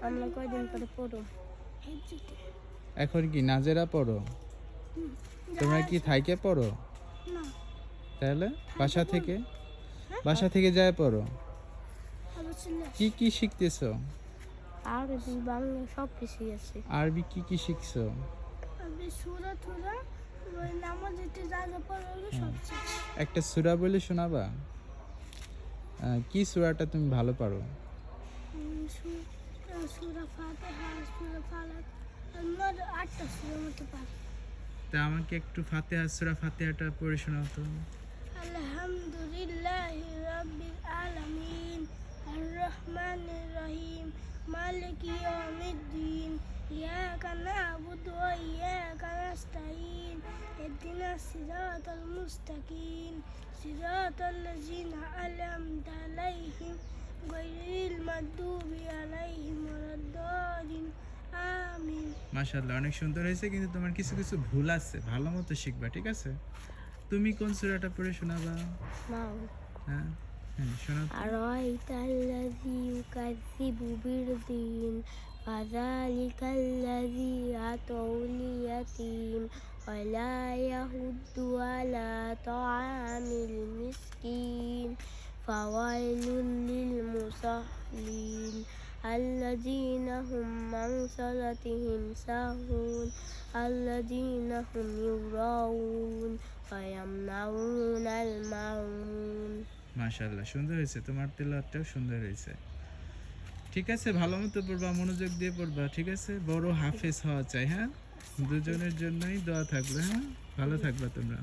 আমরা কয়দিন পরে পড়ো। এখন কি নাজেরা পড়ো? তোমরা কি থাইকে পড়ো? না, তাহলে বাসা থেকে হ্যাঁ? যায় পড়ো? আবার কি কি শিখতেছো? আরবি বাংলা সব কিছুই আছে। আরবি কি কি শিখছো? আমি সূরা টুরা ওই নামাজেতে যা যা পড়া হলো সব শিখছি। একটা সূরা বলে শোনাবা? কি সূরাটা তুমি ভালো পারো? সূরা ফাতিহা, সূরা ফালাক, আমার 8টা সূরার মতো পারি। তা আমাকে একটু সূরা ফাতিহাটা পড়ে শোনাও তো। আলহামদুলিল্লাহি রাব্বিল আলামিন আর রহমানির রহিম মালিকি ইয়াউমিদ্দিন ইয়াকা না'বুদু ওয়া ইয়াকা নাস্তাঈন ইহদিনাস সিরাতাল মুস্তাকিম সিরাতাল লাযিনা আন'আমতা আলাইহিম গায়রিল মাগদুবি আলাইহিম ওয়ালাদ-দাল্লিন আমিন। মাশাআল্লাহ, অনেক সুন্দর হয়েছে, কিন্তু তোমার কিছু কিছু ভুল আছে, ভালো মতো শিখবা, ঠিক আছে? তুমি কোন সূরাটা পড়ে শোনাবা? নাও হ্যাঁ হ্যাঁ, শোনাও তো। আরাইতাল্লাযী ইউকাযযিবু বিদ্দীন ফাযালিকাল্লাযী ইয়াদউল ইয়াতীম ওয়া লা ইয়াহুদ্দু আলা তাআমিল মিসকিন ফাওয়াইলুল লিল মুসাল্লিন আল্লাযীনা হুম আন সালাতিহিম সাহুন আল্লাযীনা হুম ইউরাউন ওয়া ইয়ামনাউনাল মাউন। মাশাআল্লাহ, সুন্দর হয়েছে, তোমার তেলাওয়াতটাও সুন্দর হয়েছে। ঠিক আছে, ভালো মতো পড়বা, মনোযোগ দিয়ে পড়বা, ঠিক আছে? বড় হাফেজ হওয়া চাই, হ্যাঁ? দুজনের জন্যই দোয়া থাকবে, হ্যাঁ? ভালো থাকবা তোমরা।